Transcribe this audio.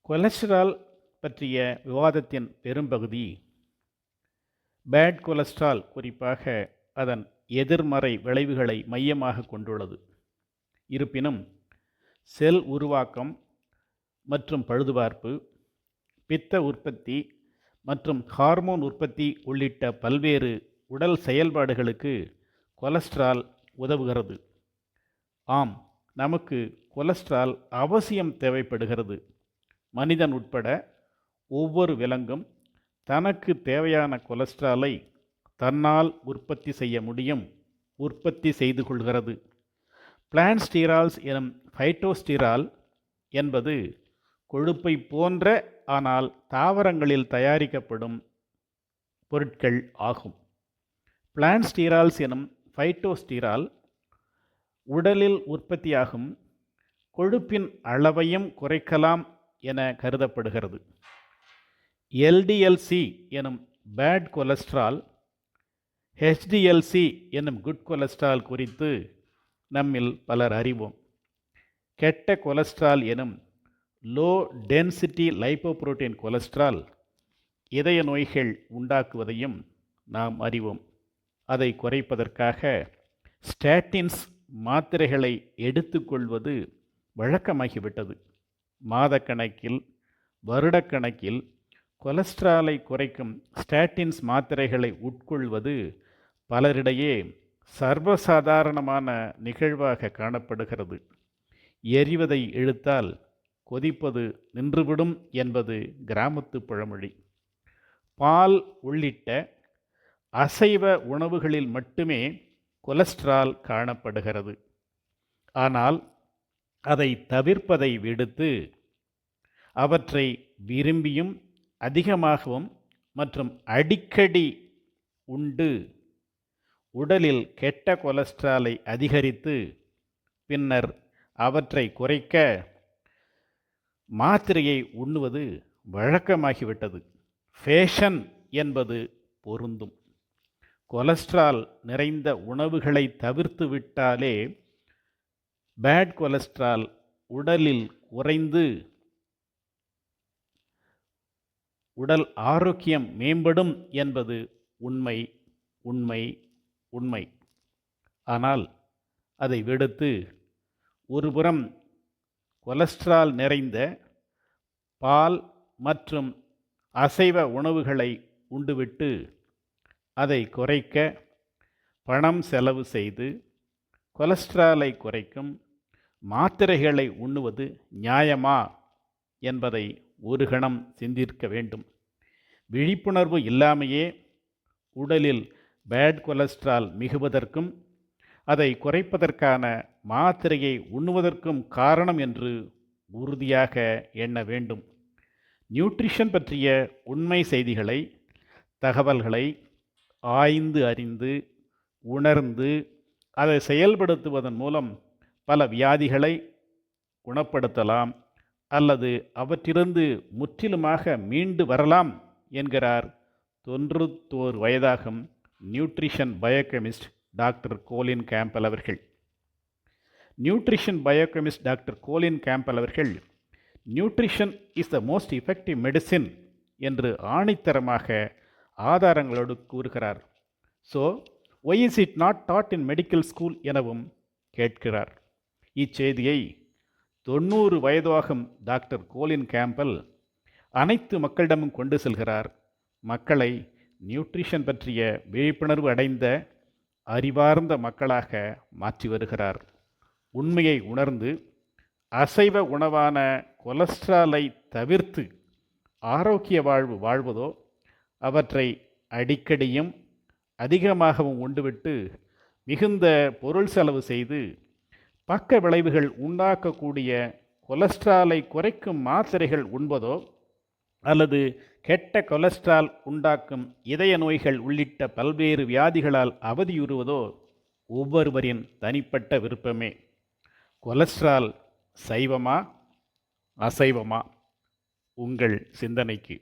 Cholesterol பற்றிய விவாதத்தின் பெரும்பகுதி பேட் கொலஸ்ட்ரால், குறிப்பாக அதன் எதிர்மறை விளைவுகளை மையமாக கொண்டுள்ளது. இருப்பினும் செல் உருவாக்கம் மற்றும் பழுதுபார்ப்பு, பித்த உற்பத்தி மற்றும் ஹார்மோன் உற்பத்தி உள்ளிட்ட பல்வேறு உடல் செயல்பாடுகளுக்கு கொலஸ்ட்ரால் உதவுகிறது. ஆம், நமக்கு கொலஸ்ட்ரால் அவசியம் தேவைப்படுகிறது. மனிதன் உட்பட ஒவ்வொரு விலங்கும் தனக்கு தேவையான கொலஸ்ட்ராலை தன்னால் உற்பத்தி செய்ய முடியும், உற்பத்தி செய்து கொள்கிறது. பிளான்ட் ஸ்டீரால்ஸ் எனும் ஃபைட்டோஸ்டீரால் என்பது கொழுப்பை போன்ற ஆனால் தாவரங்களில் தயாரிக்கப்படும் பொருட்கள் ஆகும். பிளான்ட் ஸ்டீரால்ஸ் எனும் ஃபைட்டோஸ்டீரால் உடலில் உற்பத்தியாகும் கொழுப்பின் அளவையும் குறைக்கலாம் என கருதப்படுகிறது. எல்டிஎல்சி எனும் பேட் கொலஸ்ட்ரால், ஹெச்டிஎல்சி எனும் குட் கொலஸ்ட்ரால் குறித்து நம்மில் பலர் அறிவோம். கெட்ட கொலஸ்ட்ரால் எனும் லோ டென்சிட்டி லைப்போபுரோட்டீன் கொலஸ்ட்ரால் இதய நோய்கள் உண்டாக்குவதையும் நாம் அறிவோம். அதை குறைப்பதற்காக ஸ்டாட்டின்ஸ் மாத்திரைகளை எடுத்துக்கொள்வது வழக்கமாகிவிட்டது. மாதக்கணக்கில், வருடக்கணக்கில் கொலஸ்ட்ராலை குறைக்கும் ஸ்டாட்டின்ஸ் மாத்திரைகளை உட்கொள்வது பலரிடையே சர்வசாதாரணமான நிகழ்வாக காணப்படுகிறது. எரிவதை இழுத்தால் கொதிப்பது நின்றுவிடும் என்பது கிராமத்து பழமொழி. பால் உள்ளிட்ட அசைவ உணவுகளில் மட்டுமே கொலஸ்ட்ரால் காணப்படுகிறது. ஆனால் அதை தவிர்ப்பதை விடுத்து அவற்றை விரும்பியும் அதிகமாகவும் மற்றும் அடிக்கடி உண்டு உடலில் கெட்ட கொலஸ்ட்ராலை அதிகரித்து பின்னர் அவற்றை குறைக்க மாத்திரையை உண்ணுவது வழக்கமாகிவிட்டது. ஃபேஷன் என்பது பொருந்தும். கொலஸ்ட்ரால் நிறைந்த உணவுகளை தவிர்த்து விட்டாலே பேட் கொலஸ்ட்ரால் உடலில் குறைந்து உடல் ஆரோக்கியம் மேம்படும் என்பது உண்மை உண்மை உண்மை. ஆனால் அதை விடுத்து ஒருபுறம் கொலஸ்ட்ரால் நிறைந்த பால் மற்றும் அசைவ உணவுகளை உண்டுவிட்டு அதை குறைக்க பணம் செலவு செய்து கொலஸ்ட்ராலை குறைக்கும் மாத்திரைகளை உண்ணுவது நியாயமா என்பதை ஒரு கணம் சிந்திக்க வேண்டும். விழிப்புணர்வு இல்லாமையே உடலில் பேட் கொலஸ்ட்ரால் மிகுவதற்கும் அதை குறைப்பதற்கான மாத்திரையை உண்ணுவதற்கும் காரணம் என்று உறுதியாக எண்ண வேண்டும். நியூட்ரிஷன் பற்றிய உண்மை செய்திகளை, தகவல்களை ஆய்ந்து அறிந்து உணர்ந்து அதை செயல்படுத்துவதன் மூலம் பல வியாதிகளை குணப்படுத்தலாம் அல்லது அவற்றிலிருந்து முற்றிலுமாக மீண்டு வரலாம் என்கிறார் 91 வயதாகும் nutrition biochemist doctor Colin Campbell அவர்கள். Nutrition biochemist doctor Colin Campbell அவர்கள் nutrition is the most effective medicine என்று ஆணித்தரமாக ஆதாரங்களோடு கூறுகிறார். So why is it not taught in medical school எனவும் கேட்கிறார். இச்செய்தியை 90 வயதாகும் டாக்டர் கோலின் கேம்பல் அனைத்து மக்களிடமும் கொண்டு செல்கிறார். மக்களை நியூட்ரிஷன் பற்றிய விழிப்புணர்வு அடைந்த அறிவார்ந்த மக்களாக மாற்றி வருகிறார். உண்மையை உணர்ந்து அசைவ உணவான கொலஸ்ட்ராலை தவிர்த்து ஆரோக்கிய வாழ்வு வாழ்வதோ, அவற்றை அடிக்கடியும் அதிகமாகவும் உண்டுவிட்டு மிகுந்த பொருள் செலவு செய்து பக்க விளைவுகள் உண்டாக்கக்கூடிய கொலஸ்ட்ராலை குறைக்கும் மாத்திரைகள் உண்பதோ அல்லது கெட்ட கொலஸ்ட்ரால் உண்டாக்கும் இதய நோய்கள் உள்ளிட்ட பல்வேறு வியாதிகளால் அவதியுறுவதோ ஒவ்வொருவரின் தனிப்பட்ட விருப்பமே. கொலஸ்ட்ரால் சைவமா அசைவமா? உங்கள் சிந்தனைக்கு.